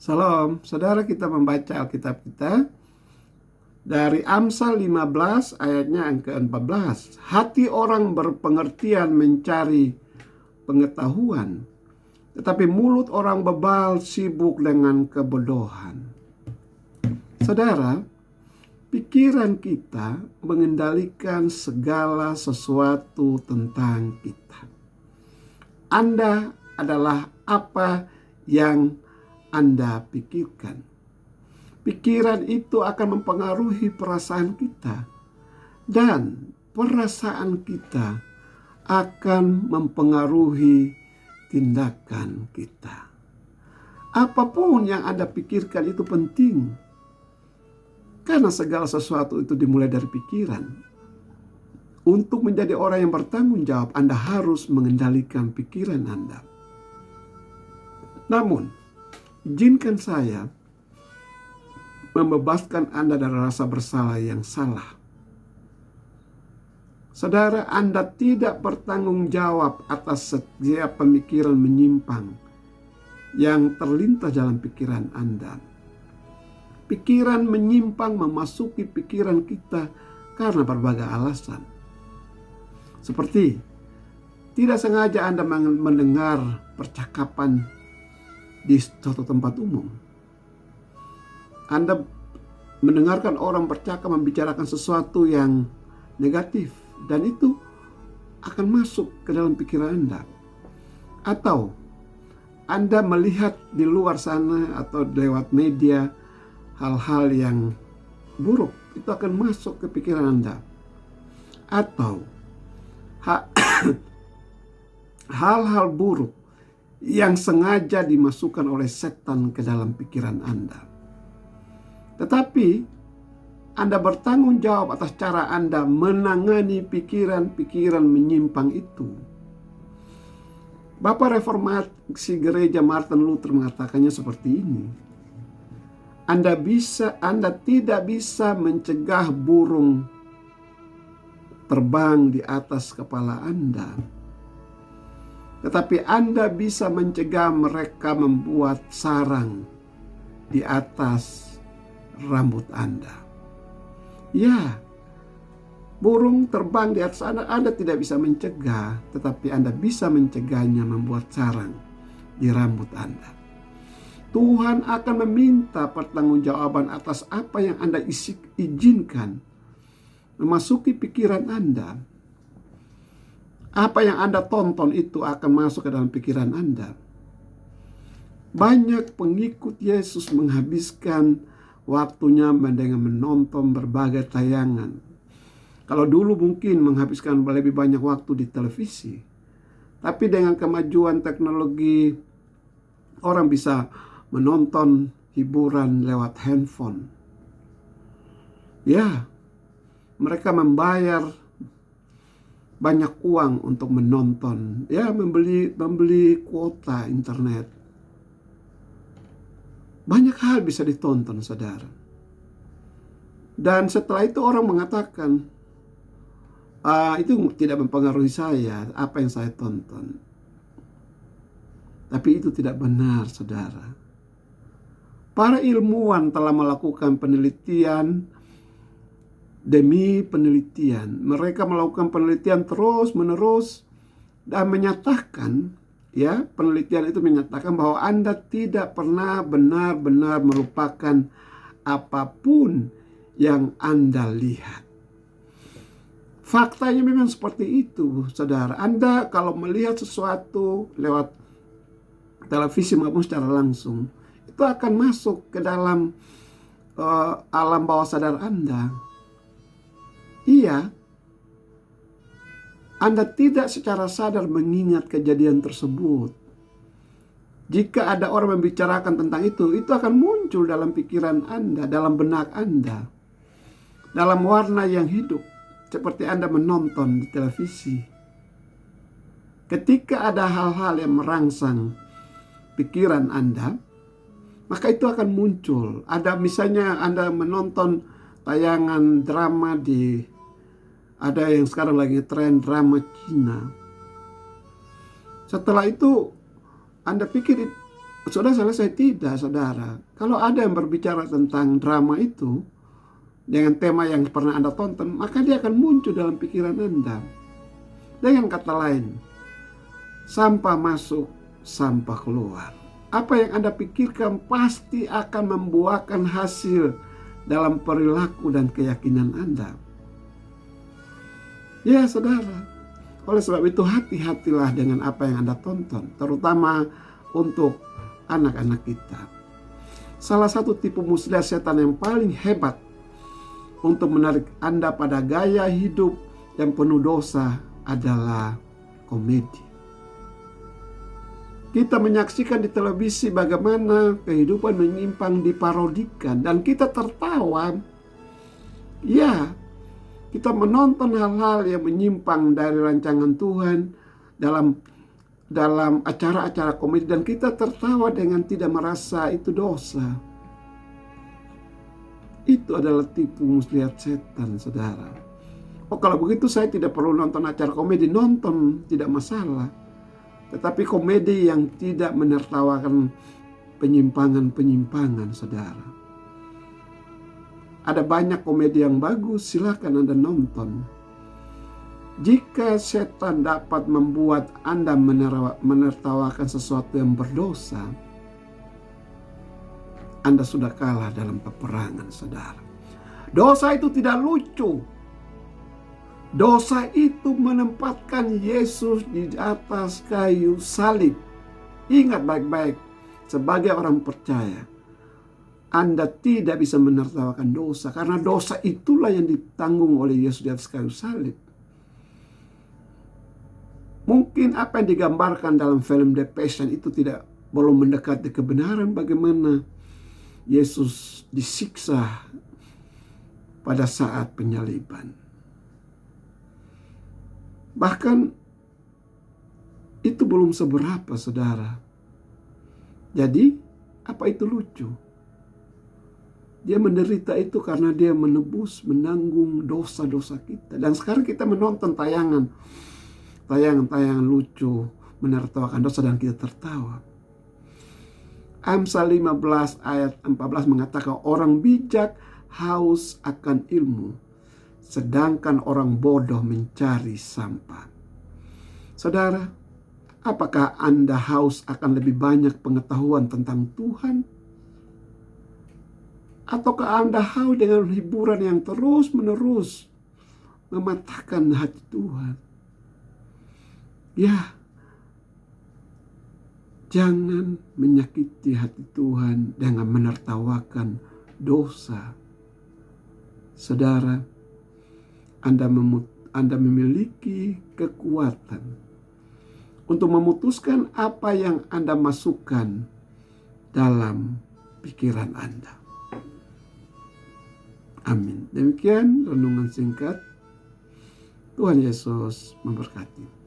Salam, saudara, kita membaca Alkitab kita dari Amsal 15 ayatnya yang ke-14. Hati orang berpengertian mencari pengetahuan, tetapi mulut orang bebal sibuk dengan kebodohan. Saudara, pikiran kita mengendalikan segala sesuatu tentang kita. Anda adalah apa yang Anda pikirkan. Pikiran itu akan mempengaruhi perasaan kita, dan perasaan kita akan mempengaruhi tindakan kita. Apapun yang Anda pikirkan itu penting, karena segala sesuatu itu dimulai dari pikiran. Untuk menjadi orang yang bertanggung jawab, Anda harus mengendalikan pikiran Anda. Namun, izinkan saya membebaskan Anda dari rasa bersalah yang salah. Saudara, Anda tidak bertanggung jawab atas setiap pemikiran menyimpang yang terlintas dalam pikiran Anda. Pikiran menyimpang memasuki pikiran kita karena berbagai alasan. Seperti tidak sengaja Anda mendengar percakapan di suatu tempat umum. Anda mendengarkan orang bercakap membicarakan sesuatu yang negatif, dan itu akan masuk ke dalam pikiran Anda. Atau Anda melihat di luar sana atau lewat media hal-hal yang buruk, itu akan masuk ke pikiran Anda. Atau hal-hal buruk yang sengaja dimasukkan oleh setan ke dalam pikiran Anda. Tetapi Anda bertanggung jawab atas cara Anda menangani pikiran-pikiran menyimpang itu. Bapak Reformasi Gereja Martin Luther mengatakannya seperti ini. Anda tidak bisa mencegah burung terbang di atas kepala Anda, tetapi Anda bisa mencegah mereka membuat sarang di atas rambut Anda. Ya, burung terbang di atas Anda tidak bisa mencegah, tetapi Anda bisa mencegahnya membuat sarang di rambut Anda. Tuhan akan meminta pertanggungjawaban atas apa yang Anda izinkan memasuki pikiran Anda. Apa yang Anda tonton itu akan masuk ke dalam pikiran Anda. Banyak pengikut Yesus menghabiskan waktunya dengan menonton berbagai tayangan. Kalau dulu mungkin menghabiskan lebih banyak waktu di televisi, tapi dengan kemajuan teknologi, orang bisa menonton hiburan lewat handphone. Ya, mereka membayar banyak uang untuk menonton, ya, membeli kuota internet. Banyak hal bisa ditonton, saudara. Dan setelah itu orang mengatakan, itu tidak mempengaruhi saya, apa yang saya tonton. Tapi itu tidak benar, saudara. Para ilmuwan telah melakukan penelitian demi penelitian. Mereka melakukan penelitian terus-menerus dan menyatakan, ya, penelitian itu menyatakan bahwa Anda tidak pernah benar-benar melupakan apapun yang Anda lihat. Faktanya memang seperti itu, saudara. Anda kalau melihat sesuatu lewat televisi maupun secara langsung, itu akan masuk ke dalam alam bawah sadar Anda. Iya, Anda tidak secara sadar mengingat kejadian tersebut. Jika ada orang membicarakan tentang itu akan muncul dalam pikiran Anda, dalam benak Anda, dalam warna yang hidup, seperti Anda menonton di televisi. Ketika ada hal-hal yang merangsang pikiran Anda, maka itu akan muncul. Ada misalnya Anda menonton tayangan drama ada yang sekarang lagi tren drama Cina. Setelah itu Anda pikir Sudah selesai? Tidak, saudara. Kalau ada yang berbicara tentang drama itu dengan tema yang pernah Anda tonton, maka dia akan muncul dalam pikiran Anda. Dengan kata lain, sampah masuk, sampah keluar. Apa yang Anda pikirkan pasti akan membuahkan hasil dalam perilaku dan keyakinan Anda. Ya, saudara. Oleh sebab itu, hati-hatilah dengan apa yang Anda tonton, terutama untuk anak-anak kita. Salah satu tipu muslihat setan yang paling hebat untuk menarik Anda pada gaya hidup yang penuh dosa adalah komedi. Kita menyaksikan di televisi bagaimana kehidupan menyimpang diparodikan dan kita tertawa. Ya, kita menonton hal-hal yang menyimpang dari rancangan Tuhan dalam acara-acara komedi dan kita tertawa dengan tidak merasa itu dosa. Itu adalah tipu muslihat setan, saudara. Oh, kalau begitu saya tidak perlu nonton acara komedi. Nonton, tidak masalah. Tetapi komedi yang tidak menertawakan penyimpangan-penyimpangan, saudara. Ada banyak komedi yang bagus, silakan Anda nonton. Jika setan dapat membuat Anda menertawakan sesuatu yang berdosa, Anda sudah kalah dalam peperangan, saudara. Dosa itu tidak lucu. Dosa itu menempatkan Yesus di atas kayu salib. Ingat baik-baik, sebagai orang percaya, Anda tidak bisa menertawakan dosa, karena dosa itulah yang ditanggung oleh Yesus di atas kayu salib. Mungkin apa yang digambarkan dalam film The Passion itu belum mendekati kebenaran bagaimana Yesus disiksa pada saat penyaliban. Bahkan itu belum seberapa, saudara. Jadi, apa itu lucu? Dia menderita itu karena dia menanggung dosa-dosa kita. Dan sekarang kita menonton tayangan lucu, menertawakan dosa dan kita tertawa. Amsal 15 ayat 14 mengatakan orang bijak haus akan ilmu, sedangkan orang bodoh mencari sampah. Saudara, apakah Anda haus akan lebih banyak pengetahuan tentang Tuhan? Ataukah Anda haus dengan hiburan yang terus-menerus mematahkan hati Tuhan? Ya, jangan menyakiti hati Tuhan dengan menertawakan dosa. Saudara, Anda memiliki kekuatan untuk memutuskan apa yang Anda masukkan dalam pikiran Anda. Amin. Demikian renungan singkat. Tuhan Yesus memberkati.